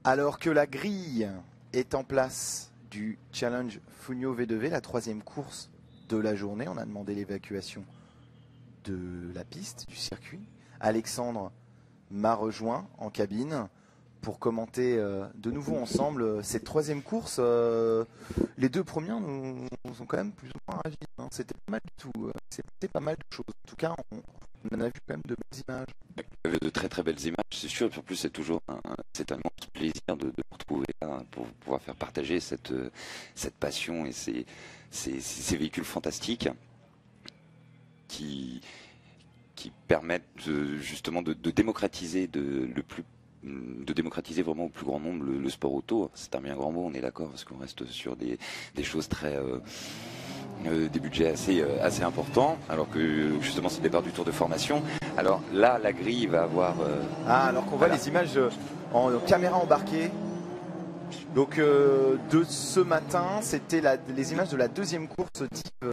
Alors que la grille est en place du Challenge Fugno V2V, la troisième course de la journée, on a demandé l'évacuation de la piste, du circuit. Alexandre m'a rejoint en cabine pour commenter de nouveau ensemble cette troisième course. Les deux premières nous ont quand même plus ou moins ravis. Hein. C'était pas mal du tout. C'était pas mal de choses. En tout cas, on en a vu quand même de belles images. Il y avait de très très belles images, c'est sûr. En plus, c'est toujours c'est un immense plaisir de vous retrouver là pour pouvoir faire partager cette passion et ces véhicules fantastiques qui permettent justement de démocratiser de démocratiser vraiment au plus grand nombre le sport auto. C'est un bien grand mot, on est d'accord, parce qu'on reste sur des choses très des budgets assez importants, alors que justement c'est le départ du tour de formation. Alors là, la grille va avoir alors qu'on voit les images en caméra embarquée. Donc de ce matin, c'était les images de la deuxième course type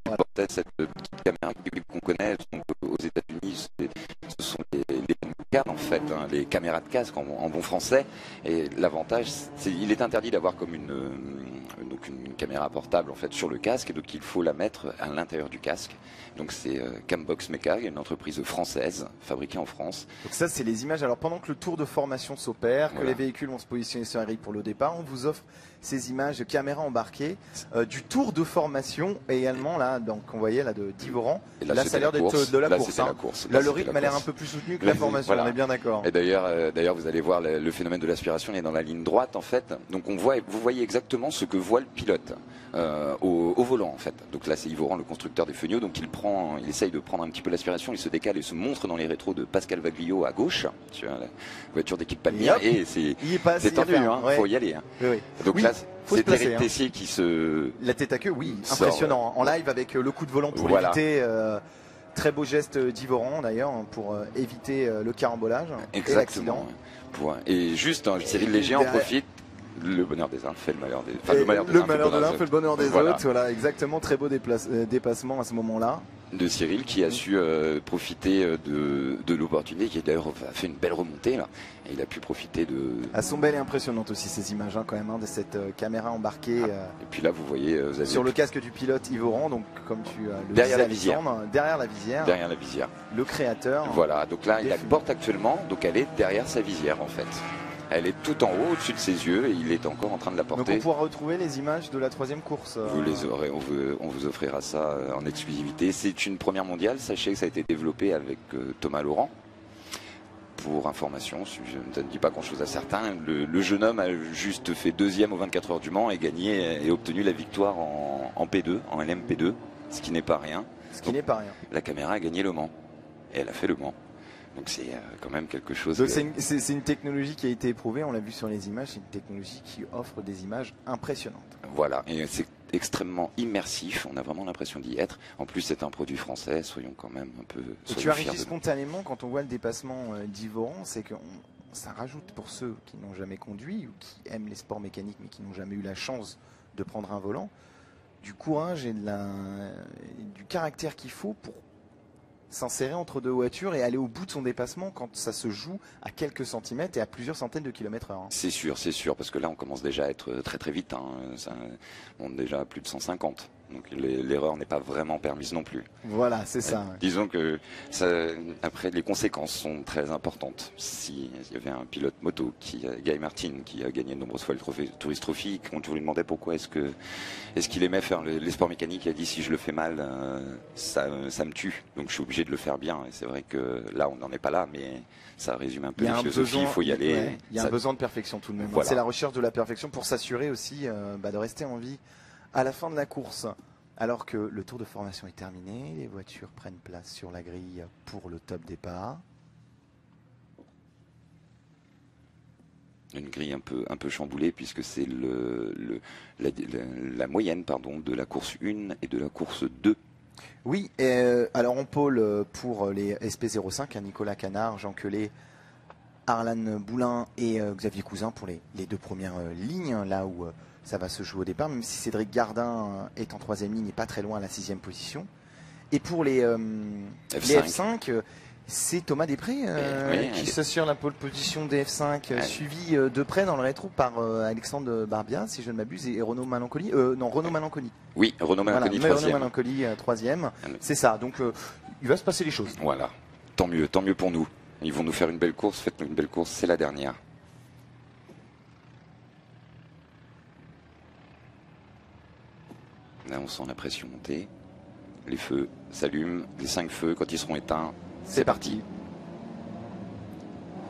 voilà. Cette petite caméra qu'on connaît donc, aux États-Unis, ce sont les CAM en fait, hein, les caméras de casque en bon français. Et l'avantage, il est interdit d'avoir comme une caméra portable en fait sur le casque, et donc il faut la mettre à l'intérieur du casque. Donc c'est Cambox Mecha, une entreprise française fabriquée en France. Donc ça, c'est les images. Alors pendant que le tour de formation s'opère, voilà, que les véhicules vont se positionner sur la grille pour le départ, on vous offre ces images de caméra embarquée du tour de formation, et également là, donc on voyait là de Divoran. Là, ça a l'air d'être de la course. Hein. Là, le rythme a l'air un peu plus soutenu que la formation. Voilà. On est bien d'accord. Et d'ailleurs, vous allez voir le phénomène de l'aspiration, il est dans la ligne droite en fait. Donc vous voyez exactement ce que voit le pilote au volant en fait. Donc là, c'est Yvoran, le constructeur des Fugno. Donc il essaye de prendre un petit peu l'aspiration, il se décale et se montre dans les rétros de Pascal Vaglio à gauche, sur la voiture d'équipe Palmyre, et c'est tendu, hein, ouais. Faut y aller. Hein. Oui. Donc oui, là, c'est Eric hein. Tessier qui se... La tête à queue, oui, impressionnant. En live avec le coup de volant pour éviter... très beau geste d'Yvoran d'ailleurs pour éviter le carambolage. Exactement. Et juste, Cyril Léger en profite. Le bonheur des uns fait le malheur des autres. Enfin, le malheur de l'un fait le bonheur des autres. Voilà, exactement. Très beau dépassement à ce moment-là. De Cyril qui a su profiter de l'opportunité, qui d'ailleurs a fait une belle remontée là. Et il a pu profiter de... Elles sont belles et impressionnantes aussi ces images quand même, de cette caméra embarquée. Et puis là vous voyez... sur le casque du pilote Yvoran, donc comme tu le derrière disais, la visière. Derrière la visière. Derrière la visière. Le créateur. Voilà, donc là il la porte actuellement, donc elle est derrière sa visière en fait. Elle est tout en haut, au-dessus de ses yeux, et il est encore en train de la porter. Donc on pourra retrouver les images de la troisième course. Vous les aurez, on vous offrira ça en exclusivité. C'est une première mondiale, sachez que ça a été développé avec Thomas Laurent. Pour information, je ne dis pas grand-chose à certains, le jeune homme a juste fait deuxième aux 24 heures du Mans et gagné et obtenu la victoire en P2, en LMP2, ce qui n'est pas rien. La caméra a gagné le Mans, et elle a fait le Mans. Donc c'est quand même quelque chose... C'est une technologie qui a été éprouvée, on l'a vu sur les images, c'est une technologie qui offre des images impressionnantes. Voilà, et c'est extrêmement immersif, on a vraiment l'impression d'y être. En plus c'est un produit français, soyons quand même un peu... Et tu as réagi spontanément quand on voit le dépassement d'Yvoran, c'est que ça rajoute pour ceux qui n'ont jamais conduit ou qui aiment les sports mécaniques mais qui n'ont jamais eu la chance de prendre un volant, du courage et du caractère qu'il faut pour s'insérer entre deux voitures et aller au bout de son dépassement quand ça se joue à quelques centimètres et à plusieurs centaines de kilomètres heure. C'est sûr, parce que là on commence déjà à être très très vite, hein. Ça monte déjà à plus de 150, donc l'erreur n'est pas vraiment permise non plus. Voilà, c'est ça. Ouais. Disons que après les conséquences sont très importantes. S'il y avait un pilote moto, Guy Martin, qui a gagné de nombreuses fois le Tourist Trophy, quand on lui demandait pourquoi est-ce qu'il aimait faire les sports mécaniques, il a dit si je le fais mal, ça me tue, donc je suis obligé de le faire bien. Et c'est vrai que là on n'en est pas là, mais ça résume un peu la philosophie, il faut y aller. Ouais, il y a un besoin de perfection tout de même. Voilà. C'est la recherche de la perfection pour s'assurer aussi de rester en vie à la fin de la course. Alors que le tour de formation est terminé, les voitures prennent place sur la grille pour le top départ. Une grille un peu chamboulée puisque c'est la moyenne de la course 1 et de la course 2. Oui, alors on pôle pour les SP05, Nicolas Canard, Jean Quelet, Arlan Boulin et Xavier Cousin pour les deux premières lignes, là où ça va se jouer au départ, même si Cédric Gardin est en troisième ligne et pas très loin à la 6e position. Et pour les F5, C'est Thomas Després oui, qui s'assure la pole position des F5, suivi de près dans le rétro par Alexandre Barbia, si je ne m'abuse, et Renaud Malancoli. Non, Renaud Malancoli. Oui, Renaud Malancoli, voilà, troisième. Renaud Malancoli, troisième. C'est ça. Donc, il va se passer les choses. Voilà. Tant mieux pour nous. Ils vont nous faire une belle course. Faites-nous une belle course, c'est la dernière. Là, on sent la pression monter. Les feux s'allument. Les 5 feux, quand ils seront éteints, c'est parti.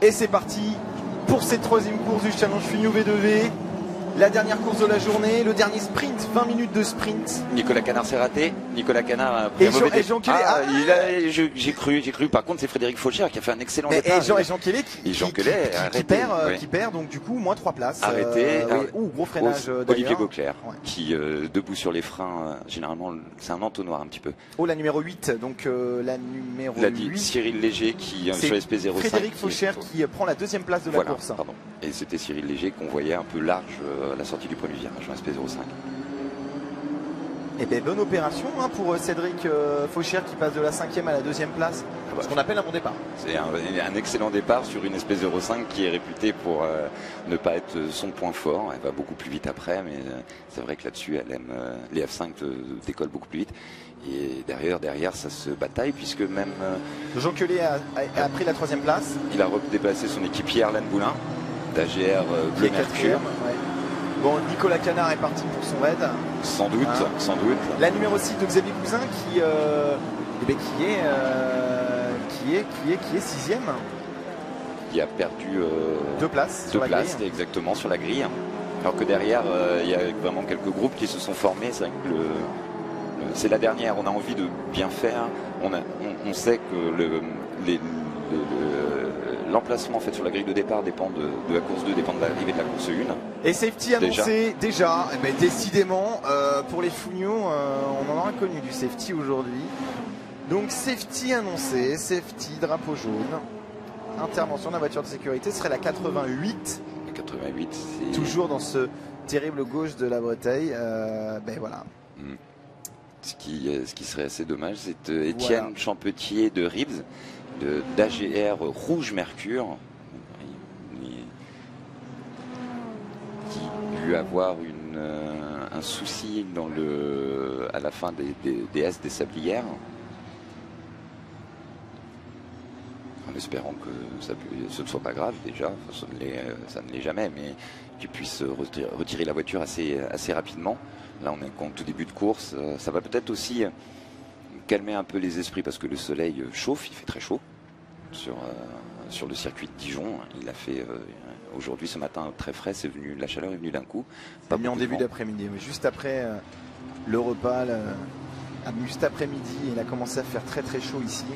Et c'est parti pour cette troisième course du Challenge Fugno V2V. La dernière course de la journée, le dernier sprint, 20 minutes de sprint. Nicolas Canard s'est raté. Nicolas Canard a pris Jean Kelly. J'ai cru. Par contre, c'est Frédéric Faucher qui a fait un excellent départ. Et Jean Kelly qui perd, donc du coup, moins 3 places. Arrêté. Gros freinage Olivier Gauclair, qui, debout sur les freins, généralement, c'est un entonnoir un petit peu. La numéro 8, donc la numéro 8. Cyril Léger qui, sur SP05. Frédéric Faucher qui prend la deuxième place de la course. Pardon. Et c'était Cyril Léger qu'on voyait un peu large à la sortie du premier virage en SP05. Et bien bonne opération pour Cédric Faucher qui passe de la 5e à la 2e place. Ce qu'on appelle un bon départ. C'est un excellent départ sur une SP05 qui est réputée pour ne pas être son point fort. Elle va beaucoup plus vite après, mais c'est vrai que là-dessus, elle aime les F5 décollent beaucoup plus vite. Et derrière, ça se bataille puisque même Jean Kelly a pris la 3e place. Il a redéplacé son équipier Erlan Boulin d'AGR Bleu Mercure. Bon, Nicolas Canard est parti pour son raid. Sans doute. La numéro 6 de Xavier Cousin qui est 6e. Qui a perdu 2 places. Exactement, sur la grille. Alors que derrière, il y a vraiment quelques groupes qui se sont formés. C'est vrai que c'est la dernière. On a envie de bien faire. On sait que l'emplacement fait sur la grille de départ dépend de la course 2, dépend de l'arrivée de la course 1. Et safety annoncé déjà. Mais décidément, pour les Fugno, on en aura connu du safety aujourd'hui. Donc safety annoncé, safety, drapeau jaune. Intervention de la voiture de sécurité serait la 88. La 88, c'est... Toujours dans ce terrible gauche de la Breteuil. Voilà. Ce qui serait assez dommage, c'est Étienne Champetier de Ribs, d'AGR Rouge Mercure, qui dû avoir un souci à la fin des S des Sablières. En espérant que ce ne soit pas grave déjà, ça ne l'est jamais, mais qu'il puisse retirer la voiture assez rapidement. Là on est en tout début de course, ça va peut-être aussi calmer un peu les esprits parce que le soleil chauffe, il fait très chaud sur le circuit de Dijon. Il a fait aujourd'hui, ce matin, très frais, la chaleur est venue d'un coup. Pas mis en début d'après-midi, mais juste après le repas, juste après-midi, il a commencé à faire très très chaud ici.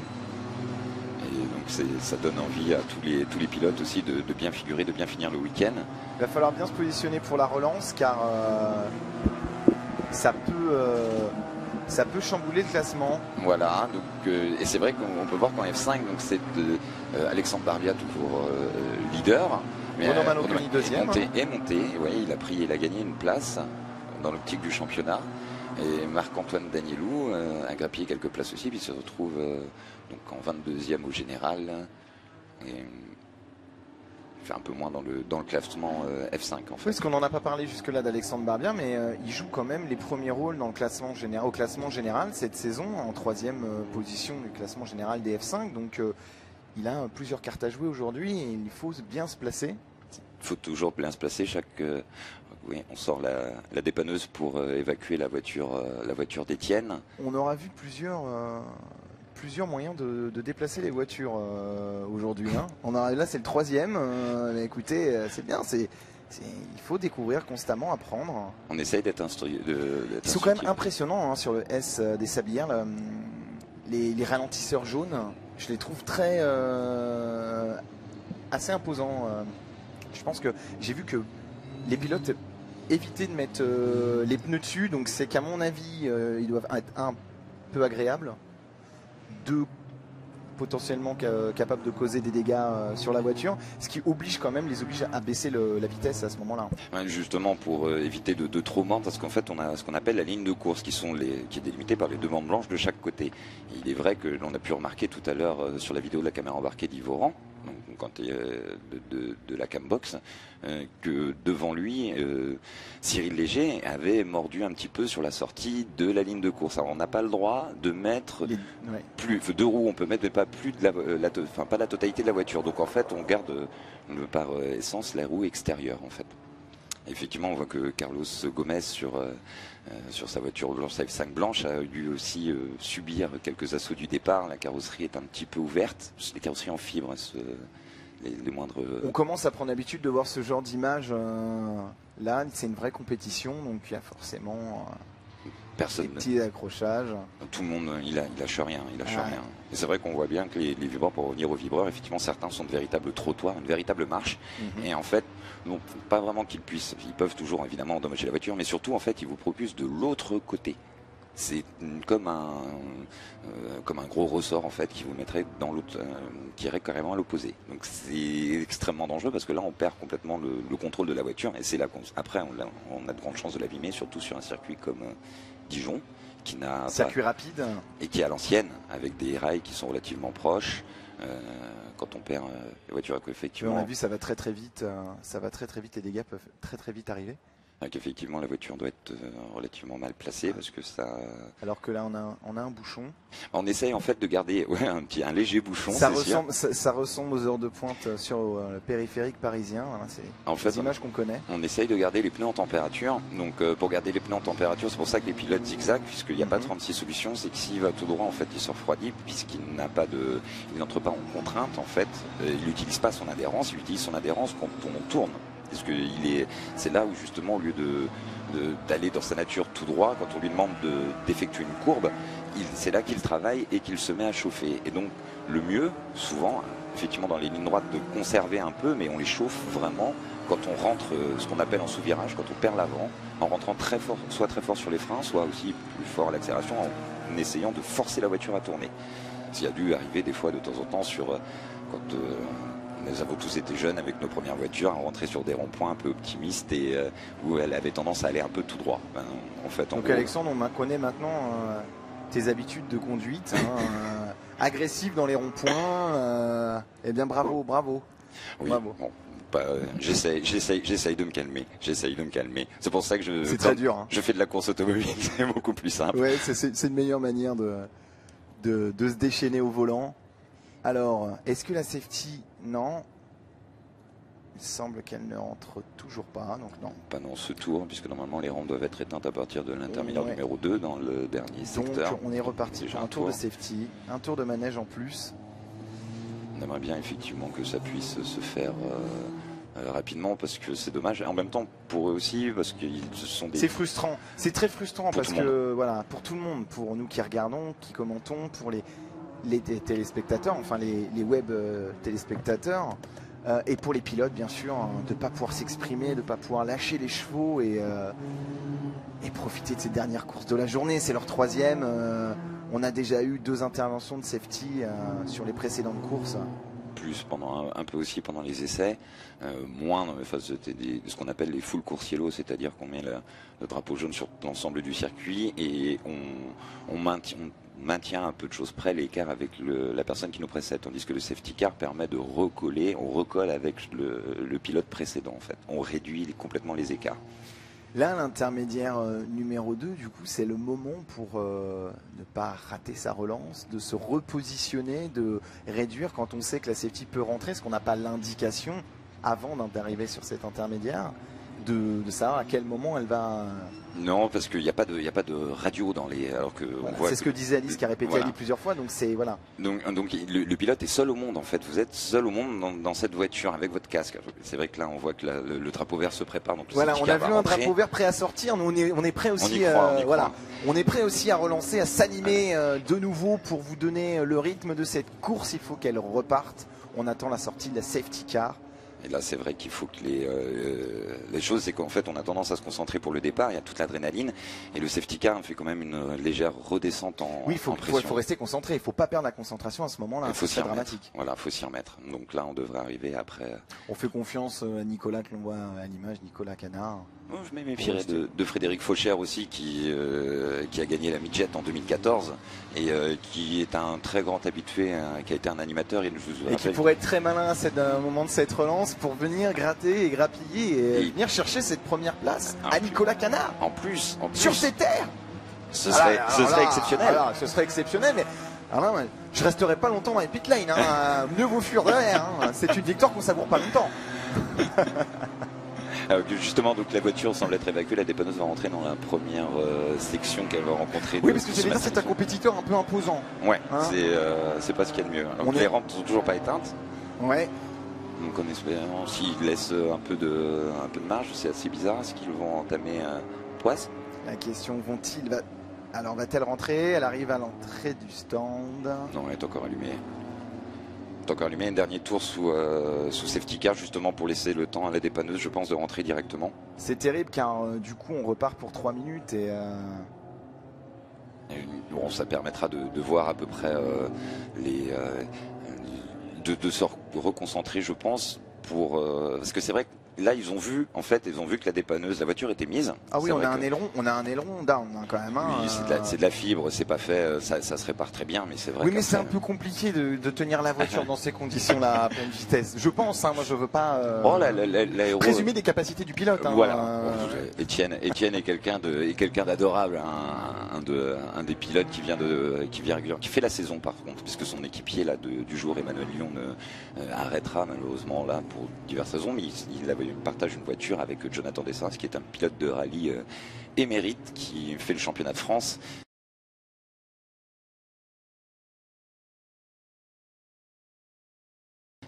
Et donc ça donne envie à tous les pilotes aussi de bien figurer, de bien finir le week-end. Il va falloir bien se positionner pour la relance car ça peut chambouler le classement. Voilà, donc, et c'est vrai qu'on peut voir qu'en F5, donc c'est Alexandre Barbia toujours leader. Renaud Malancoli deuxième. Est monté, ouais, il a gagné une place dans l'optique du championnat. Et Marc-Antoine Danielou a grappillé quelques places aussi, puis il se retrouve donc en 22e au général. Et il fait un peu moins dans le classement F5 en fait. Parce qu'on n'en a pas parlé jusque-là d'Alexandre Barbia, mais il joue quand même les premiers rôles dans le classement au classement général cette saison, en 3e position du classement général des F5. Donc il a plusieurs cartes à jouer aujourd'hui et il faut bien se placer. Il faut toujours bien se placer. Oui, on sort la dépanneuse pour évacuer la voiture d'Étienne. On aura vu plusieurs moyens de déplacer les voitures aujourd'hui. Là, c'est le 3e. Écoutez, c'est bien. Il faut découvrir constamment, apprendre. On essaye d'être instruit. Ils sont quand même impressionnants sur le S des Sablières. Les ralentisseurs jaunes, je les trouve assez imposants. Je pense que j'ai vu que les pilotes évitaient de mettre les pneus dessus, donc c'est qu'à mon avis, ils doivent être un peu agréables. potentiellement capables de causer des dégâts sur la voiture, ce qui oblige quand même, les oblige à baisser la vitesse à ce moment-là. Ouais, justement pour éviter de trop mordre, parce qu'en fait on a ce qu'on appelle la ligne de course qui est délimitée par les deux bandes blanches de chaque côté. Et il est vrai que l'on a pu remarquer tout à l'heure sur la vidéo de la caméra embarquée d'Yvoran, donc quand de la Cambox, que devant lui, Cyril Léger avait mordu un petit peu sur la sortie de la ligne de course. Alors on n'a pas le droit de mettre plus deux roues, on peut mettre mais pas plus de pas la totalité de la voiture. Donc en fait on garde par essence la roue extérieure en fait. Effectivement, on voit que Carlos Gomez sur sa voiture blanche, sa F5 blanche, a dû aussi subir quelques assauts du départ. La carrosserie est un petit peu ouverte. C'est des carrosseries en fibre, les moindres. On commence à prendre l'habitude de voir ce genre d'image. Là, c'est une vraie compétition, donc il y a forcément des petits accrochages. Tout le monde, il lâche rien, rien. Et c'est vrai qu'on voit bien que les vibreurs, pour revenir aux vibreurs, effectivement, certains sont de véritables trottoirs, une véritable marche. Et en fait, non, pas vraiment qu'ils puissent. Ils peuvent toujours évidemment endommager la voiture, mais surtout en fait ils vous propulsent de l'autre côté. C'est comme un gros ressort en fait qui vous mettrait dans l'autre, qui irait carrément à l'opposé. Donc c'est extrêmement dangereux parce que là on perd complètement le contrôle de la voiture et c'est là qu'après on a de grandes chances de l'abîmer, surtout sur un circuit comme Dijon, qui n'a circuit rapide et qui est à l'ancienne avec des rails qui sont relativement proches. Quand on perd la voiture, effectivement. On a vu, ça va très très vite. Les dégâts peuvent très très vite arriver. Effectivement, la voiture doit être relativement mal placée parce que ça. Alors que là, on a un bouchon. On essaye en fait de garder un léger bouchon. Ça ressemble aux heures de pointe sur le périphérique parisien. Voilà, c'est des images qu'on connaît. On essaye de garder les pneus en température. Donc pour garder les pneus en température, c'est pour ça que les pilotes zigzag, puisqu'il n'y a pas 36 solutions, c'est que s'il va tout droit, en fait, il se refroidit puisqu'il n'entre pas en contrainte. En fait, il n'utilise pas son adhérence. Il utilise son adhérence quand on tourne. Parce que c'est là où justement, au lieu d'aller dans sa nature tout droit, quand on lui demande d'effectuer une courbe, c'est là qu'il travaille et qu'il se met à chauffer. Et donc le mieux, souvent, effectivement dans les lignes droites, de conserver un peu, mais on les chauffe vraiment quand on rentre, ce qu'on appelle en sous-virage, quand on perd l'avant, en rentrant très fort, soit très fort sur les freins, soit aussi plus fort à l'accélération, en essayant de forcer la voiture à tourner. S'il y a dû arriver des fois de temps en temps quand nous avons tous été jeunes avec nos premières voitures, à rentrer sur des ronds-points un peu optimistes et où elle avait tendance à aller un peu tout droit. Donc Alexandre, on connaît maintenant tes habitudes de conduite, agressive dans les ronds-points. Eh bien bravo. Oui, bravo. Bon. J'essaye de me calmer. C'est pour ça que c'est très dur. Je fais de la course automobile, c'est beaucoup plus simple. Ouais, c'est une meilleure manière de se déchaîner au volant. Alors, est-ce que la safety? Non. Il semble qu'elle ne rentre toujours pas, donc non. Pas dans ce tour, puisque normalement les rampes doivent être éteintes à partir de l'intermédiaire numéro 2 dans le dernier secteur. Donc on est reparti pour un tour de safety, un tour de manège en plus. On aimerait bien effectivement que ça puisse se faire rapidement parce que c'est dommage. Et en même temps pour eux aussi parce que ce sont des... C'est frustrant, c'est très frustrant parce que voilà, pour tout le monde, pour nous qui regardons, qui commentons, pour les téléspectateurs, enfin les web téléspectateurs, et pour les pilotes bien sûr, de ne pas pouvoir s'exprimer, de ne pas pouvoir lâcher les chevaux et profiter de ces dernières courses de la journée. C'est leur troisième. On a déjà eu 2 interventions de safety sur les précédentes courses. Plus pendant un peu aussi pendant les essais, moins dans les phases de ce qu'on appelle les full course yellow, c'est-à-dire qu'on met le drapeau jaune sur l'ensemble du circuit et on maintient un peu de choses près l'écart avec la personne qui nous précède, tandis que le safety car permet de recoller, on recolle avec le pilote précédent en fait, on réduit complètement les écarts. Là, l'intermédiaire numéro 2, du coup, c'est le moment pour ne pas rater sa relance, de se repositionner, de réduire quand on sait que la safety peut rentrer, parce qu'on n'a pas l'indication avant d'arriver sur cet intermédiaire, de savoir à quel moment elle va... Non, parce qu'il n'y a pas de radio dans les... Alors que voilà, on voit c'est ce que disait Alice, qui a répété Ali plusieurs fois, donc c'est... Voilà. Donc le pilote est seul au monde, en fait. Vous êtes seul au monde dans cette voiture avec votre casque. C'est vrai que là, on voit que le drapeau vert se prépare. Donc voilà, on a vu un drapeau vert prêt à sortir. Nous, on est prêt aussi, on est prêt aussi à relancer, à s'animer de nouveau pour vous donner le rythme de cette course. Il faut qu'elle reparte. On attend la sortie de la safety car. Et là, c'est vrai qu'il faut que les choses, c'est qu'en fait, on a tendance à se concentrer pour le départ. Il y a toute l'adrénaline. Et le safety car fait quand même une légère redescente en Oui, en pression. il faut rester concentré. Il faut pas perdre la concentration à ce moment-là. Il faut C'est s'y très remettre. dramatique. Voilà, faut s'y remettre. Donc là, on devrait arriver après. On fait confiance à Nicolas, que l'on voit à l'image, Nicolas Canard. Oh, je me méfierais de Frédéric Faucher aussi, qui a gagné la Midget en 2014 et qui est un très grand habitué, qui a été un animateur. Et Qui pourrait être très malin à un moment de cette relance pour venir gratter et grappiller et venir chercher cette première place à Nicolas Canard. En plus, sur ses terres. Ce serait exceptionnel. Ce serait exceptionnel, mais alors là, je resterai pas longtemps dans les pit lane. Mieux vaut fuir derrière. C'est une victoire qu'on savoure pas longtemps. Justement, donc la voiture semble être évacuée. La dépanneuse va rentrer dans la première section qu'elle va rencontrer. Oui, parce que c'est un compétiteur un peu imposant. Ouais, c'est pas ce qu'il y a de mieux. Donc les rampes sont toujours pas éteintes. Ouais. Donc en espérant s'ils laissent un peu de marge, c'est assez bizarre. Est-ce qu'ils vont entamer Poisse? La question, alors va-t-elle rentrer? Elle arrive à l'entrée du stand. Non, elle est encore allumée. Un dernier tour sous safety car, justement pour laisser le temps à la dépanneuse, je pense, de rentrer directement. C'est terrible car du coup on repart pour 3 minutes et bon, ça permettra de voir à peu près de se reconcentrer, je pense, parce que c'est vrai que là ils ont vu que la dépanneuse, la voiture était mise. Ah oui, on a un aileron down quand même. Oui, c'est de la fibre, c'est pas fait, ça se répare très bien, mais c'est vrai. Oui, mais c'est un peu compliqué de tenir la voiture dans ces conditions-là à pleine vitesse. Je pense, moi je veux pas présumer des capacités du pilote. Voilà. Étienne est quelqu'un d'adorable, un des pilotes qui vient régulièrement, qui fait la saison par contre, puisque son équipier là du jour, Emmanuel Lyon, arrêtera malheureusement là pour diverses raisons, mais il partage une voiture avec Jonathan Dessins, qui est un pilote de rallye émérite qui fait le championnat de France.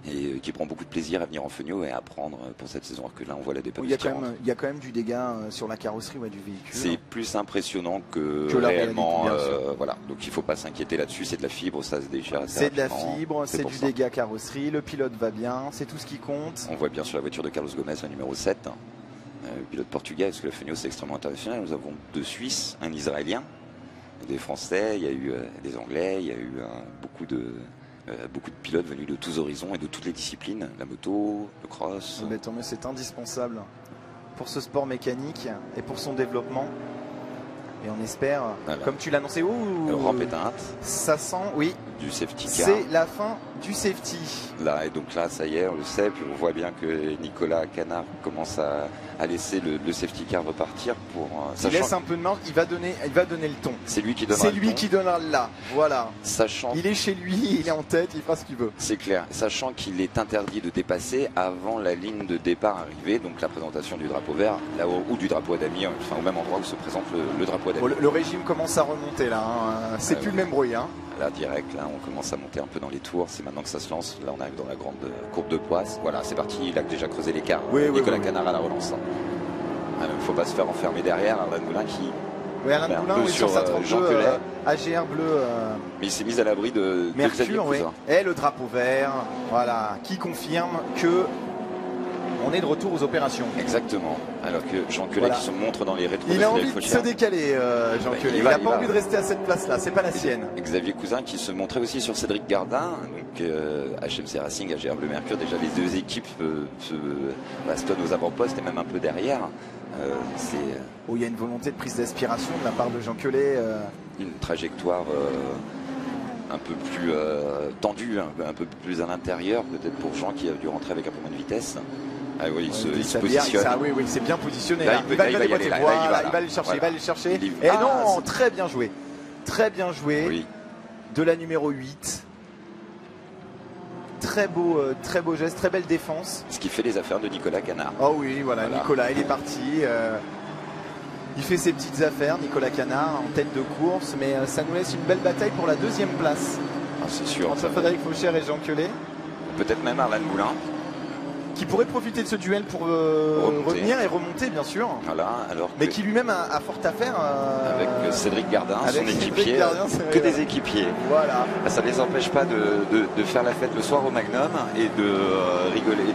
Et qui prend beaucoup de plaisir à venir en Fenio et à apprendre pour cette saison, alors que là on voit la dépanneuse. Il y a quand même du dégât sur la carrosserie du véhicule. C'est plus impressionnant que réellement. Voilà, donc il ne faut pas s'inquiéter là-dessus, c'est de la fibre, ça se déchire. C'est de la fibre, c'est du dégât carrosserie, le pilote va bien, c'est tout ce qui compte. On voit bien sur la voiture de Carlos Gomez, le numéro 7, pilote portugais, parce que la Fenio c'est extrêmement international. Nous avons 2 Suisses, un Israélien, des Français, il y a eu des Anglais, il y a eu beaucoup de pilotes venus de tous horizons et de toutes les disciplines, la moto, le cross. Mais c'est indispensable pour ce sport mécanique et pour son développement. Et on espère, comme tu l'annonçais, rampe éteinte. Ça sent, oui. Du safety car. C'est la fin du safety. Là, et donc là, ça y est, on le sait. Puis on voit bien que Nicolas Canard commence à laisser le safety car repartir pour. Il laisse un peu de marge, il va donner le ton. C'est lui qui donnera. C'est lui qui donnera là. Voilà. Sachant. Il est chez lui, il est en tête, il fera ce qu'il veut. C'est clair. Sachant qu'il est interdit de dépasser avant la ligne de départ arrivée, donc la présentation du drapeau vert, là ou du drapeau à damier, enfin au même endroit où se présente le drapeau à damier. Le régime commence à remonter là. C'est plus le même bruit. Là, direct, là, on commence à monter un peu dans les tours. C'est maintenant que ça se lance. Là, on arrive dans la grande courbe de Poisse. Voilà, c'est parti. Il a déjà creusé l'écart. Nicolas Canard à la relance. Il ne faut pas se faire enfermer derrière. Alain Moulin qui. Oui, Alain Moulin, sur sa 32 AGR bleu. Mais il s'est mis à l'abri de Mercure, oui. Et le drapeau vert, voilà, qui confirme que on est de retour aux opérations. Exactement. Alors que Jean Quelet qui se montre dans les rétros. Il a envie de se décaler, Jean Quelet. Il n'a pas envie de rester à cette place-là. C'est pas la sienne. Xavier Cousin qui se montrait aussi sur Cédric Gardin. Donc HMC Racing, AGR Bleu Mercure. Déjà les deux équipes se bastonnent aux avant-postes et même un peu derrière. Il y a une volonté de prise d'aspiration de la part de Jean Quelet. Une trajectoire un peu plus tendue, un peu plus à l'intérieur, peut-être pour Jean qui a dû rentrer avec un peu moins de vitesse. Ah oui, il se positionne. Oui, c'est bien positionné. Là, il va y aller. Il va aller chercher. Et non, très bien joué. Très bien joué. Oui. De la numéro 8. Très beau geste, très belle défense. Ce qui fait les affaires de Nicolas Canard. Oh oui, voilà. Nicolas, il est parti. Il fait ses petites affaires, Nicolas Canard, en tête de course. Mais ça nous laisse une belle bataille pour la 2e place. Ah, c'est sûr. Entre Frédéric Faucher et Jean Quelet. Peut-être même Arlan Moulin. qui pourrait profiter de ce duel pour revenir et remonter, bien sûr. Voilà, alors mais qui lui-même a fort à faire. Avec Cédric Gardin, son équipier, que des équipiers. Voilà. Ça ne les empêche pas de faire la fête le soir au Magnum et de rigoler,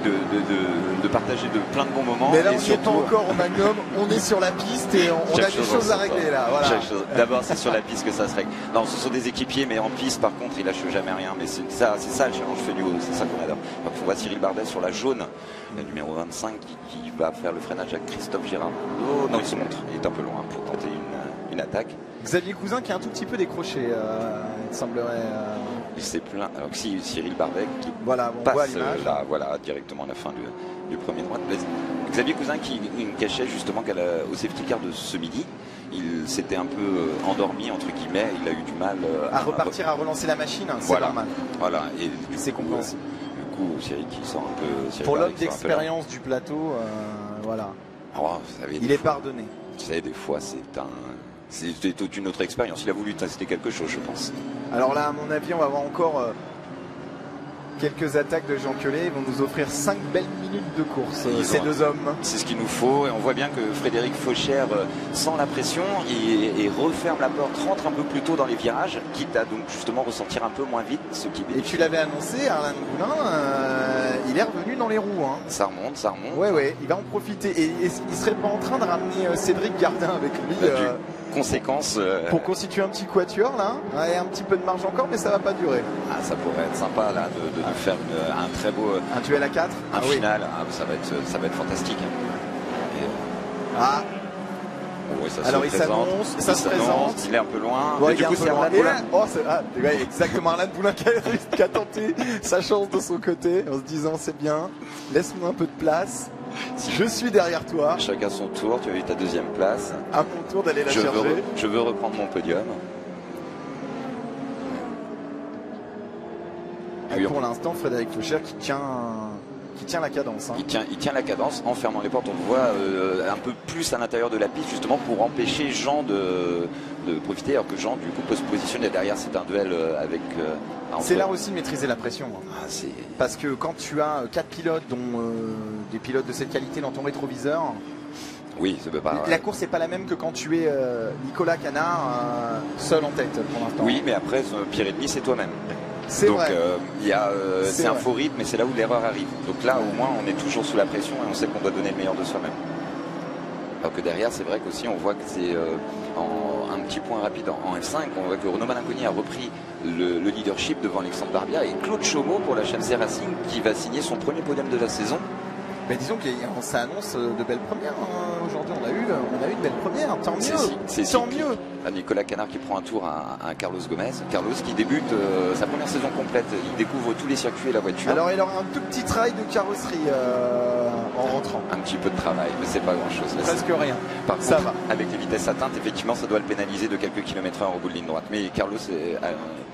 de partager de plein de bons moments. Mais là, on n'est pas encore au Magnum, on est sur la piste et on a des choses à régler là. Voilà. D'abord, c'est sur la piste que ça se règle. Non, ce sont des équipiers, mais en piste, par contre, ils lâchent jamais rien. Mais c'est ça le challenge Fenio, c'est ça qu'on adore. Donc, on voit Cyril Bardet sur la jaune, le numéro 25, qui va faire le freinage à Christophe Girard. Oh non, il se montre, il est un peu loin pour tenter une attaque. Xavier Cousin qui a un tout petit peu décroché, il semblerait. Il s'est plaint. Alors que si Cyril Bardet qui passe là, voilà, directement à la fin du premier droit. Xavier Cousin qui cachait justement au safety car de ce midi, il s'était un peu endormi entre guillemets. Il a eu du mal à repartir, à relancer la machine. C'est normal. Voilà. Et c'est compréhensible. Du coup, Cyril qui sort un peu. Cyril pour l'homme d'expérience du plateau, voilà. Alors, vous savez, il est pardonné. Vous savez, des fois, c'est toute une autre expérience. Il a voulu tester quelque chose, je pense. Alors là, à mon avis, on va avoir encore quelques attaques de Jean Quelet. Ils vont nous offrir 5 belles minutes de course, ces deux hommes. C'est ce qu'il nous faut. Et on voit bien que Frédéric Fauchère sent la pression et referme la porte, rentre un peu plus tôt dans les virages, quitte à donc justement ressortir un peu moins vite. Et tu l'avais annoncé, Arlan Boulin, il est revenu dans les roues. Hein. Ça remonte. Ouais, il va en profiter. Et il serait pas en train de ramener Cédric Gardin avec lui conséquence pour constituer un petit quatuor là, et un petit peu de marge encore, mais ça va pas durer. Ah, ça pourrait être sympa là de faire un très beau un duel à 4, un final. Ça va être fantastique. Oui, alors il s'annonce, ça se présente. Il est un peu loin. Ouais, du coup, c'est Arlan Boulin. Exactement, Arlan Boulin qui a tenté sa chance de son côté en se disant c'est bien, laisse-moi un peu de place. Je suis derrière toi. Chacun son tour, tu as eu ta deuxième place. À mon tour d'aller la chercher. Je veux reprendre mon podium. Pour l'instant, Frédéric Fauchère qui tient la cadence. Hein. Il tient la cadence en fermant les portes. On le voit un peu plus à l'intérieur de la piste, justement pour empêcher Jean de profiter, alors que Jean du coup peut se positionner derrière. C'est un duel avec. C'est là aussi de maîtriser la pression. Hein. Parce que quand tu as 4 pilotes, dont des pilotes de cette qualité dans ton rétroviseur. Oui, ça peut pas. La course n'est pas la même que quand tu es Nicolas Canard seul en tête pour l'instant. Oui, mais après Pierre et demi, c'est toi-même. C'est vrai. C'est un faux rythme et c'est là où l'erreur arrive. Donc là, au moins, on est toujours sous la pression et on sait qu'on doit donner le meilleur de soi-même. Alors que derrière, c'est vrai qu'aussi, on voit que c'est un petit point rapide en F5. On voit que Renaud Malinconi a repris le leadership devant Alexandre Barbia et Claude Chaumeau pour la HMC Racing qui va signer son premier podium de la saison. Mais disons que ça annonce de belles premières. Hein. Aujourd'hui, on a eu de belles premières. Tant mieux. Tant mieux. Nicolas Canard qui prend un tour à Carlos Gomez. Carlos qui débute sa première saison complète. Il découvre tous les circuits et la voiture. Alors, il aura un tout petit travail de carrosserie en rentrant. Un petit peu de travail, mais c'est pas grand-chose. Presque rien. Par contre, avec les vitesses atteintes, effectivement, ça doit le pénaliser de quelques kilomètres heure au bout de ligne droite. Mais Carlos est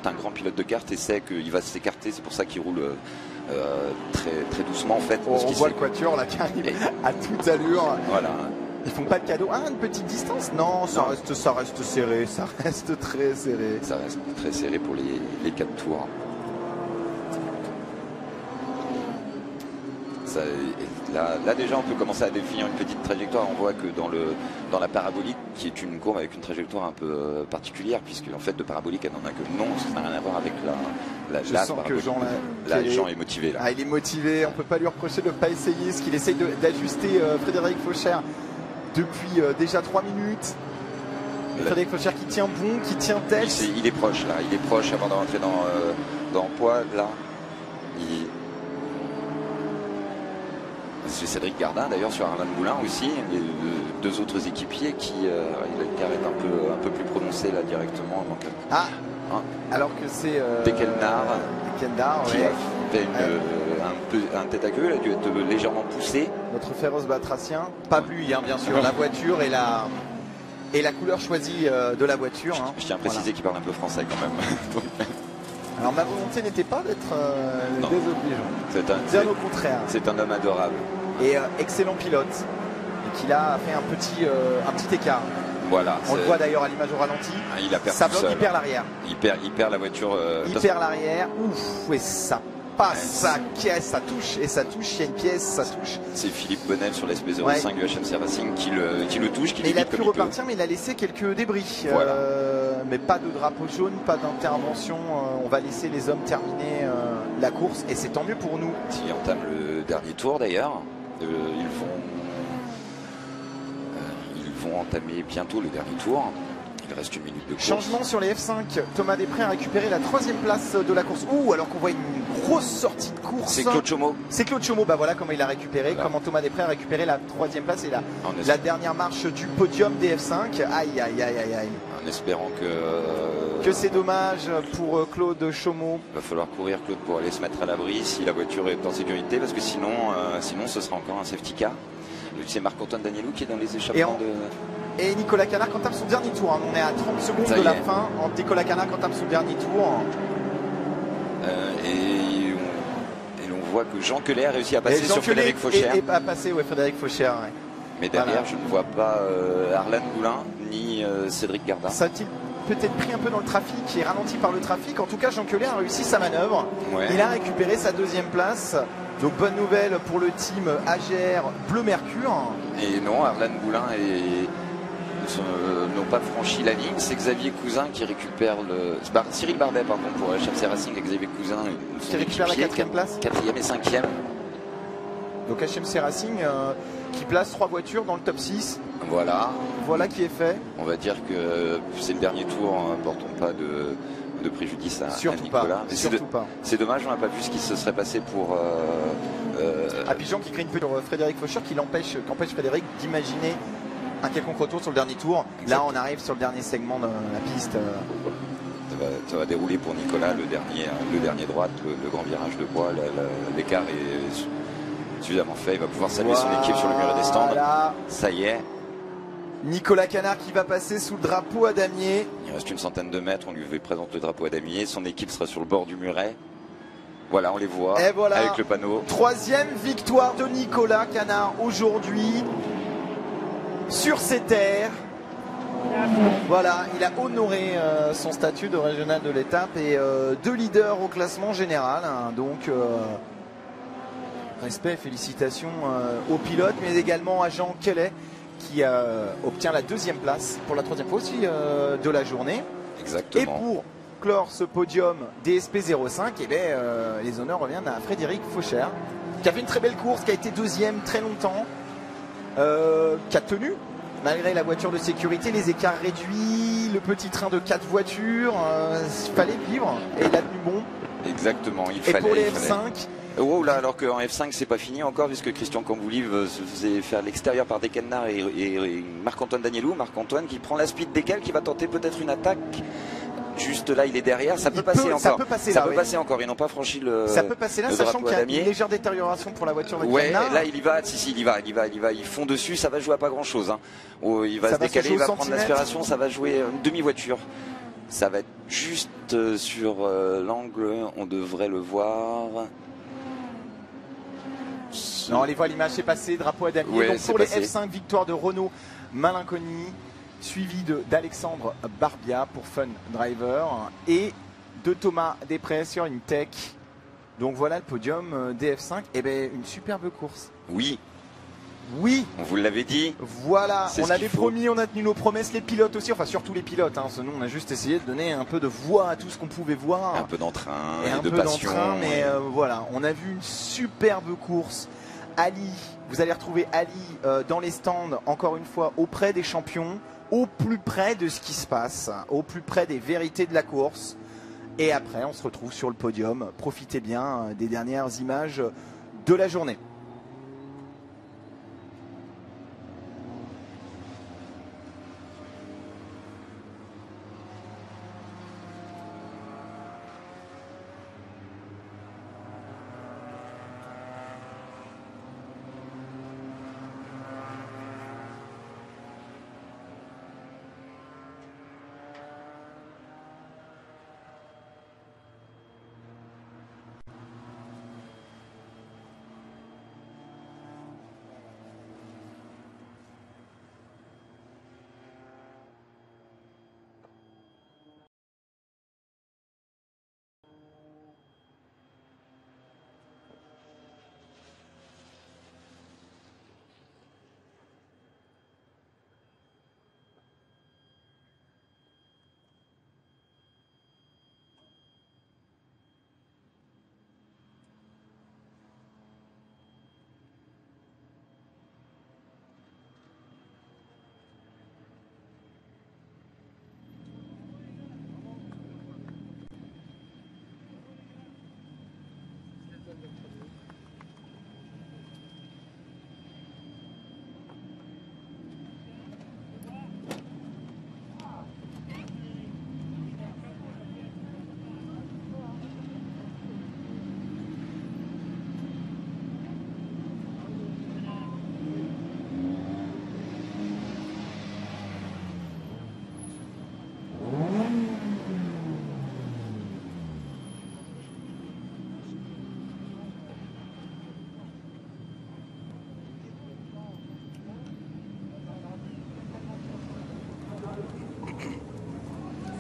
un grand pilote de kart et sait qu'il va s'écarter. C'est pour ça qu'il roule très, très doucement en fait. On voit le quatuor là qui arrive à toute allure. Voilà. Ils font pas de cadeau. Une petite distance. Non, ça reste serré. Ça reste très serré. Ça reste très serré pour les 4 tours. Là déjà on peut commencer à définir une petite trajectoire. On voit que dans la parabolique, qui est une courbe avec une trajectoire un peu particulière, puisque en fait de parabolique elle n'en a que le nom, ça n'a rien à voir avec je sens que Jean Jean est motivé là. Il est motivé, on peut pas lui reprocher de ne pas essayer ce qu'il essaye d'ajuster Frédéric Fauchère depuis déjà 3 minutes. Frédéric Fauchère qui tient bon, qui tient tête. Il est proche là, il est proche avant de rentrer dans Poix là. C'est Cédric Gardin d'ailleurs sur Arlan Boulin aussi, les deux autres équipiers qui il a une carrette un peu plus prononcée là directement. Donc, alors que c'est Dekelnar qui ouais. a fait un tête à queue, il a dû être légèrement poussé. Notre féroce batracien, pas lui bien sûr, la voiture et la couleur choisie de la voiture. Je tiens à préciser qu'il parle un peu français quand même. Alors ma volonté n'était pas d'être désobligeant. Bien au contraire. C'est un homme adorable. Et excellent pilote. Et qu'il a fait un petit écart. Voilà. On le voit d'ailleurs à l'image au ralenti. Il a perdu ça bloque, il perd l'arrière. Il perd la voiture. Il perd l'arrière. Ouf, et ça passe, ça touche, et ça touche, il y a une pièce, ça touche. C'est Philippe Bonnel sur l'SP05 du HMC Racing qui le touche, qui il a pu comme repartir, mais il a laissé quelques débris. Voilà. Mais pas de drapeau jaune, pas d'intervention. On va laisser les hommes terminer la course, et c'est tant mieux pour nous. Qui entame le dernier tour d'ailleurs. Ils vont entamer bientôt le dernier tour. Il reste une minute de course. Changement sur les F5. Thomas Després a récupéré la 3e place de la course. Alors qu'on voit une grosse sortie de course. C'est Claude Chaumeau. C'est Claude Chaumeau. Bah voilà comment il a récupéré. Voilà. Comment Thomas Després a récupéré la 3e place et la dernière marche du podium des F5. Aïe, aïe, aïe, aïe, aïe. En espérant que c'est dommage pour Claude Chaumeau. Il va falloir courir, Claude, pour aller se mettre à l'abri si la voiture est en sécurité, parce que sinon ce sera encore un safety car. C'est Marc-Antoine Danielou qui est dans les échappements Et Nicolas Canard qui entame son dernier tour. On est à 30 secondes de la fin. Nicolas Canard qui entame son dernier tour. Et l'on voit que Jean Keller a réussi à passer sur Frédéric Faucher. Et à passer, Frédéric Faucher. Ouais. Mais derrière, je ne vois pas Arlan Boulin ni Cédric Gardin. Ça a-t-il peut-être pris un peu dans le trafic, qui est ralenti par le trafic. En tout cas, Jean Keller a réussi sa manœuvre. Ouais. Il a récupéré sa 2e place. Donc bonne nouvelle pour le team AGR Bleu Mercure. Et non, Arlan Boulin n'ont pas franchi la ligne. C'est Xavier Cousin qui récupère Cyril Barbet, pardon, pour HMC Racing. Xavier Cousin qui récupère la 4e place. 4e et 5e. Donc HMC Racing qui place 3 voitures dans le top 6. Voilà qui est fait. On va dire que c'est le dernier tour, portons pas de préjudice à Nicolas. Surtout pas. C'est dommage, on n'a pas vu ce qui se serait passé pour Pigeon qui crée une petite sur Frédéric Faucher qu'empêche Frédéric d'imaginer un quelconque retour sur le dernier tour. Exactement. Là on arrive sur le dernier segment de la piste. Ça va dérouler pour Nicolas le dernier droite, le grand virage de bois, l'écart est suffisamment fait, il va pouvoir saluer son équipe sur le muret des stands. Ça y est. Nicolas Canard qui va passer sous le drapeau à damier. Il reste une centaine de mètres, on lui présente le drapeau à damier, son équipe sera sur le bord du muret. Voilà, on les voit avec le panneau. 3e victoire de Nicolas Canard aujourd'hui sur ses terres. Voilà, il a honoré son statut de régional de l'étape et 2 leaders au classement général. Donc respect, félicitations aux pilotes, mais également à Jean Kellet qui obtient la 2e place pour la 3e fois aussi de la journée. Exactement. Et pour clore ce podium DSP 05, les honneurs reviennent à Frédéric Faucher, qui a fait une très belle course, qui a été 2e très longtemps, qui a tenu malgré la voiture de sécurité, les écarts réduits, le petit train de 4 voitures, il fallait vivre et il a tenu bon. Exactement, il fallait. Et pour les F5. Oh là, alors qu'en F5 c'est pas fini encore, puisque Christian Cambouli se faisait faire l'extérieur par Dekennar et Marc-Antoine Danielou. Marc-Antoine qui prend la speed d'Ekel, qui va tenter peut-être une attaque. Juste là, il est derrière, ça peut passer encore. Ça peut passer encore, ils n'ont pas franchi le. Ça peut passer là, sachant qu'il y a une légère détérioration pour la voiture de Dekennar. Là il y va, il va, ils font dessus, ça va jouer à pas grand chose. Hein. Il va se décaler, il va prendre l'aspiration, ça va jouer une demi-voiture. Ça va être juste sur l'angle, on devrait le voir. Non, on les voit, l'image est passée, drapeau à damier. Donc pour les F5, victoire de Renaud Malinconi, suivi d'Alexandre Barbia pour Fun Driver et de Thomas Després sur une Tech. Donc voilà le podium des F5. Et une superbe course. Oui. On vous l'avait dit. Voilà, on avait promis, on a tenu nos promesses, les pilotes aussi, enfin surtout les pilotes. Nous, on a juste essayé de donner un peu de voix à tout ce qu'on pouvait voir. Un peu d'entrain, et un peu passion. Mais voilà, on a vu une superbe course. Ali, vous allez retrouver Ali dans les stands, encore une fois, auprès des champions, au plus près de ce qui se passe, au plus près des vérités de la course. Et après, on se retrouve sur le podium. Profitez bien des dernières images de la journée.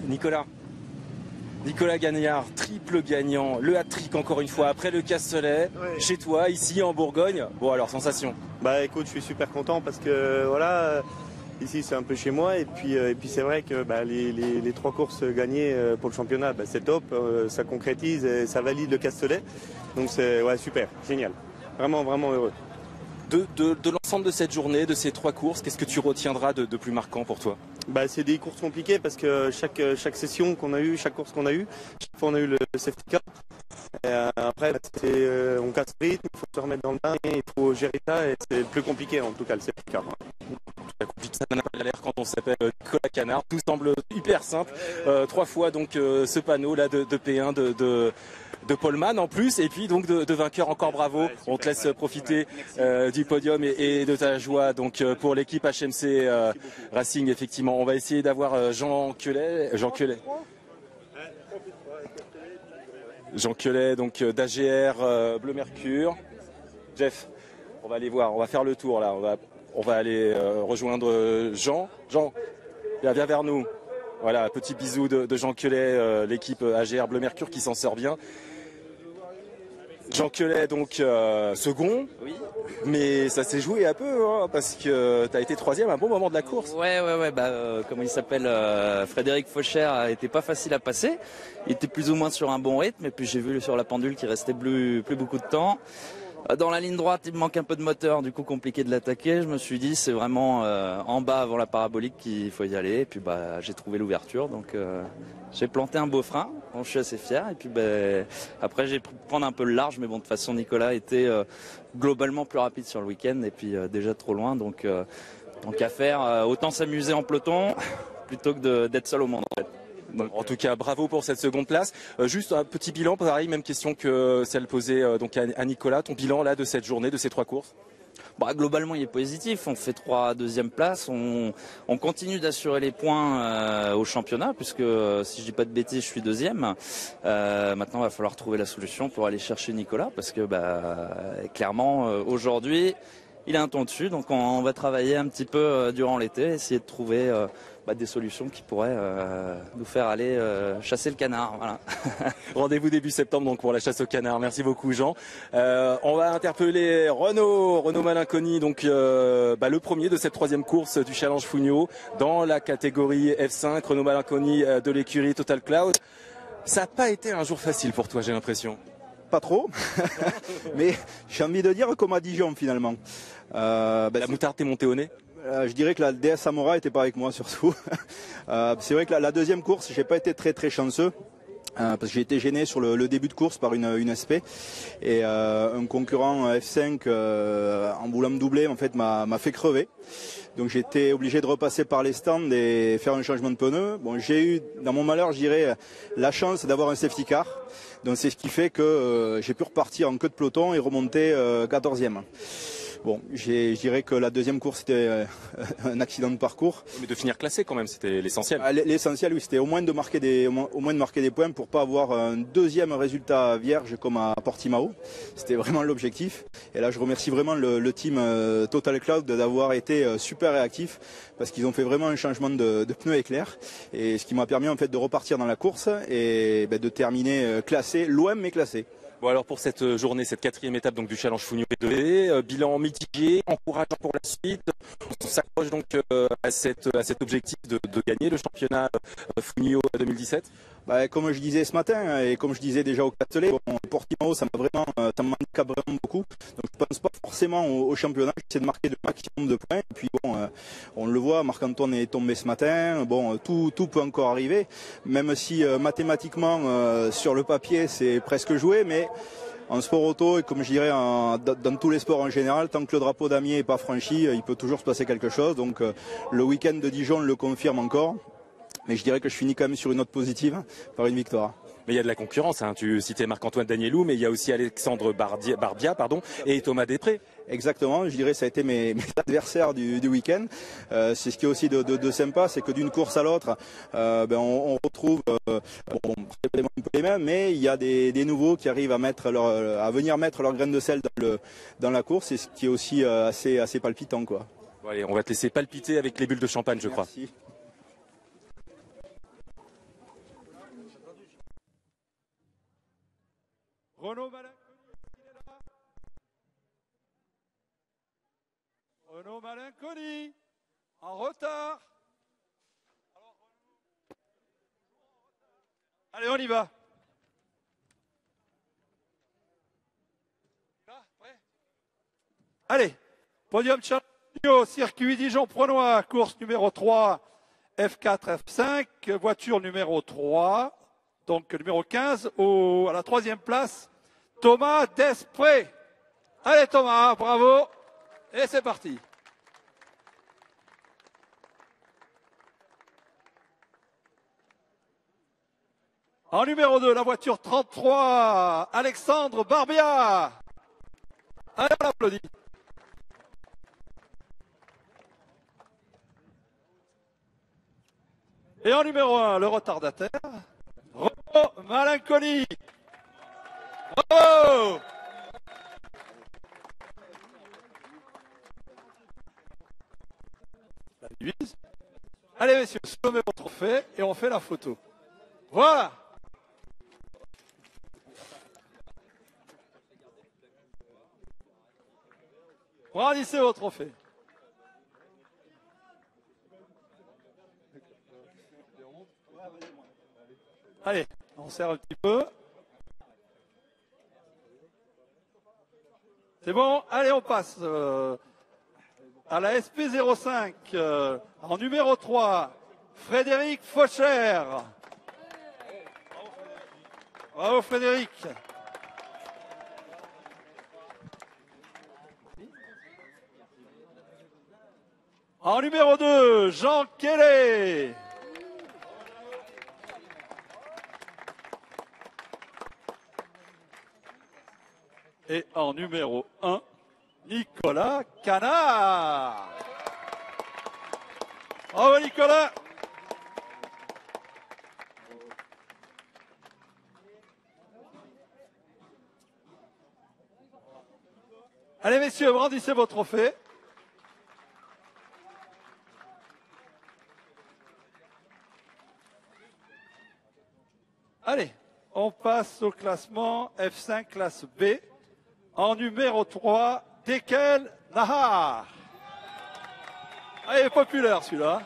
Nicolas Gagnard, triple gagnant, le hat-trick encore une fois, après le Castellet, chez toi, ici en Bourgogne. Bon alors, sensation? Bah écoute, je suis super content parce que voilà, ici c'est un peu chez moi et puis c'est vrai que les 3 courses gagnées pour le championnat, c'est top, ça concrétise et ça valide le Castellet. Donc c'est super, génial, vraiment heureux. De l'ensemble de cette journée, de ces 3 courses, qu'est-ce que tu retiendras de plus marquant pour toi? C'est des courses compliquées parce que chaque session qu'on a eue, chaque course qu'on a eue, chaque fois on a eu le safety car. Et après, on casse le rythme, il faut se remettre dans le bain et il faut gérer ça et c'est le plus compliqué en tout cas le safety car. Ça n'a pas l'air quand on s'appelle Nicolas Canard, tout semble hyper simple. 3 fois donc ce panneau là de P1 de Poleman en plus et puis donc de vainqueur, encore bravo. On te laisse profiter du podium et de ta joie donc pour l'équipe HMC Racing. Effectivement, on va essayer d'avoir Jean Queulet donc d'AGR Bleu Mercure. Jeff, on va aller voir, on va faire le tour là, on va aller rejoindre Jean. Jean, viens vers nous. Voilà, petit bisou de Jean Queulet, l'équipe AGR Bleu Mercure qui s'en sort bien. Jean Queulet donc second, oui. Mais ça s'est joué un peu hein, parce que tu as été 3e à un bon moment de la course. Ouais, comment il s'appelle, Frédéric Faucher était pas facile à passer. Il était plus ou moins sur un bon rythme et puis j'ai vu sur la pendule qu'il restait plus beaucoup de temps. Dans la ligne droite, il me manque un peu de moteur, du coup compliqué de l'attaquer. Je me suis dit c'est vraiment en bas avant la parabolique qu'il faut y aller. Et puis j'ai trouvé l'ouverture, donc j'ai planté un beau frein. Donc, je suis assez fier. Et puis après j'ai pris prendre un peu le large, mais bon de toute façon Nicolas était globalement plus rapide sur le week-end et puis déjà trop loin. Donc tant qu'à faire, autant s'amuser en peloton plutôt que d'être seul au monde en fait. En tout cas, bravo pour cette seconde place. Juste un petit bilan, pareil, même question que celle posée donc à Nicolas. Ton bilan là de cette journée, de ces 3 courses? Globalement, il est positif. On fait 3 deuxième places. On continue d'assurer les points au championnat, puisque si je dis pas de bêtises, je suis 2e. Maintenant, il va falloir trouver la solution pour aller chercher Nicolas, parce que clairement, aujourd'hui, il a un ton dessus. Donc, on va travailler un petit peu durant l'été, essayer de trouver des solutions qui pourraient nous faire aller chasser le canard. Voilà. Rendez-vous début septembre donc pour la chasse au canard. Merci beaucoup Jean. On va interpeller Renaud Malinconi, donc le premier de cette 3e course du Challenge Fugno dans la catégorie F5. Renaud Malinconi de l'écurie Total Cloud. Ça n'a pas été un jour facile pour toi, j'ai l'impression. Pas trop, mais j'ai envie de dire comme à Dijon finalement. La moutarde t'est montée au nez? Je dirais que la DS Amora était pas avec moi surtout. C'est vrai que la deuxième course, j'ai pas été très chanceux. Parce que j'ai été gêné sur le début de course par une SP et un concurrent F5 en voulant me doubler en fait m'a fait crever. Donc j'ai été obligé de repasser par les stands et faire un changement de pneu. Bon, j'ai eu dans mon malheur, je dirais, la chance d'avoir un safety car. Donc c'est ce qui fait que j'ai pu repartir en queue de peloton et remonter 14e. Bon, je dirais que la deuxième course c'était un accident de parcours. Mais de finir classé quand même, c'était l'essentiel. L'essentiel, oui, c'était au moins de marquer des points pour pas avoir un deuxième résultat vierge comme à Portimao. C'était vraiment l'objectif. Et là, je remercie vraiment le team Total Cloud d'avoir été super réactif parce qu'ils ont fait vraiment un changement de pneus éclair et ce qui m'a permis en fait de repartir dans la course et de terminer classé, loin mais classé. Bon alors pour cette journée, cette 4e étape donc du Challenge Fugno V2V, bilan mitigé, encourageant pour la suite. On s'accroche donc à cet objectif de gagner le championnat Fugno 2017. Comme je disais ce matin et comme je disais déjà au Castellet, Portimao ça m'handicape vraiment beaucoup. Donc je pense pas forcément au championnat, j'essaie de marquer le maximum de points. Et puis on le voit, Marc-Antoine est tombé ce matin. Bon, tout peut encore arriver, même si mathématiquement sur le papier c'est presque joué, mais en sport auto et comme je dirais dans tous les sports en général, tant que le drapeau d'Amiens n'est pas franchi, il peut toujours se passer quelque chose. Donc le week-end de Dijon le confirme encore. Mais je dirais que je finis quand même sur une note positive par une victoire. Mais il y a de la concurrence, hein. Tu citais Marc-Antoine Danielou, mais il y a aussi Alexandre Barbia et Thomas Després. Exactement, je dirais que ça a été mes adversaires du week-end. C'est ce qui est aussi de sympa, c'est que d'une course à l'autre, on retrouve un peu les mêmes, mais il y a des nouveaux qui arrivent à venir mettre leur graine de sel dans la course, et ce qui est aussi assez palpitant, quoi. Bon, allez, on va te laisser palpiter avec les bulles de champagne, je crois. Merci. Renaud Malinconi, il est là. Renaud Malinconi, en retard. Allez, on y va. Allez, podium challenge, circuit Dijon-Prenois, course numéro 3, F4, F5, voiture numéro 3, donc numéro 15, à la troisième place, Thomas Desprez. Allez Thomas, bravo, et c'est parti. En numéro 2, la voiture 33, Alexandre Barbia. Allez, on l'applaudit. Et en numéro 1, le retardataire, Renaud Malinconi. Bravo! La divise. Allez messieurs, soulevez votre trophée et on fait la photo. Voilà. Brandissez votre trophée. Allez, on serre un petit peu. C'est bon, allez, on passe à la SP05, en numéro 3, Frédéric Faucher. Bravo Frédéric. En numéro 2, Jean Kelly. Et en numéro 1, Nicolas Canard. Bravo Nicolas. Allez messieurs, brandissez vos trophées. Allez, on passe au classement F5 classe B. En numéro 3, Dekel Nahar. Ah, il est populaire celui-là.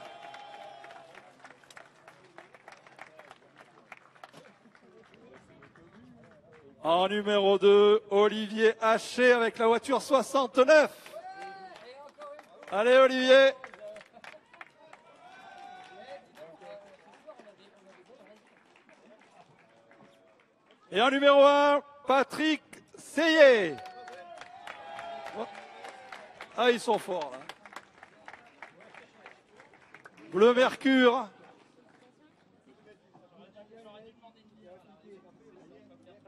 En numéro 2, Olivier Haché avec la voiture 69. Allez Olivier. Et en numéro 1, Patrick Seyé. Ah, ils sont forts là. Bleu Mercure.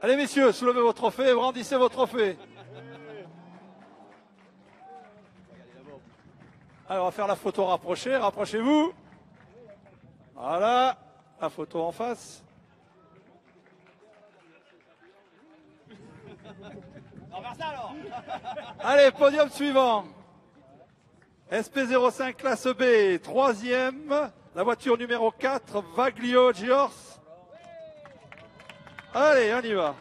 Allez messieurs, soulevez vos trophées, brandissez vos trophées. Alors on va faire la photo rapprochée, rapprochez-vous. Voilà, la photo en face. Allez, podium suivant. SP05 classe B, troisième, la voiture numéro 4, Vaglio Giors. Allez, on y va.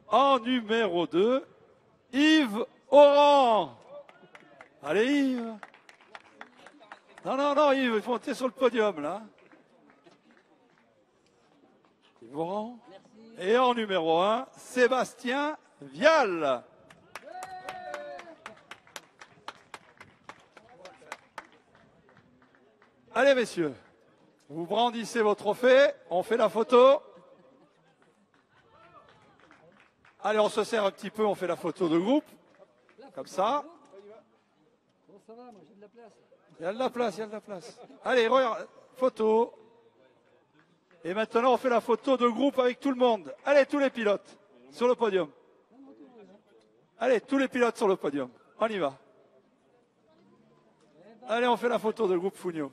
En numéro 2, Yves Oran. Allez Yves. Non, Yves, il faut monter sur le podium là. Yves Oran. Et en numéro 1, Sébastien Vial. Allez messieurs, vous brandissez vos trophées, on fait la photo. Allez, on se serre un petit peu, on fait la photo de groupe. Comme ça. Il y a de la place, il y a de la place. Allez, regarde, photo. Et maintenant, on fait la photo de groupe avec tout le monde. Allez, tous les pilotes, sur le podium. Allez, tous les pilotes sur le podium. On y va. Allez, on fait la photo de groupe Fugno.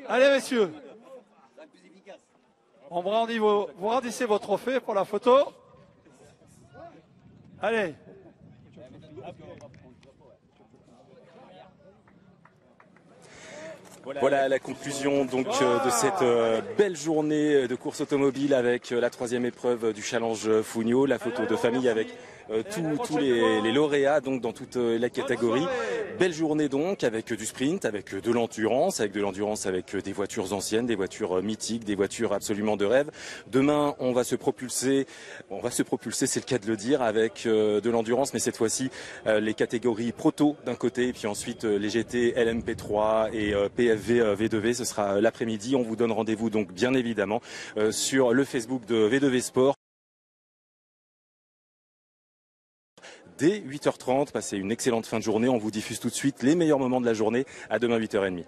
Allez, messieurs. On vous rendissez vos trophées pour la photo. Allez. Voilà la conclusion donc de cette belle journée de course automobile avec la troisième épreuve du Challenge Fugno, la photo de famille avec tous les lauréats donc dans toute la catégorie. Belle journée donc avec du sprint, avec de l'endurance, avec des voitures anciennes, des voitures mythiques, des voitures absolument de rêve. Demain on va se propulser, c'est le cas de le dire, avec de l'endurance, mais cette fois-ci les catégories proto d'un côté et puis ensuite les GT LMP3 et PFV V2V. Ce sera l'après-midi. On vous donne rendez-vous donc bien évidemment sur le Facebook de V2V Sport. Dès 8h30, passez une excellente fin de journée. On vous diffuse tout de suite les meilleurs moments de la journée. À demain 8h30.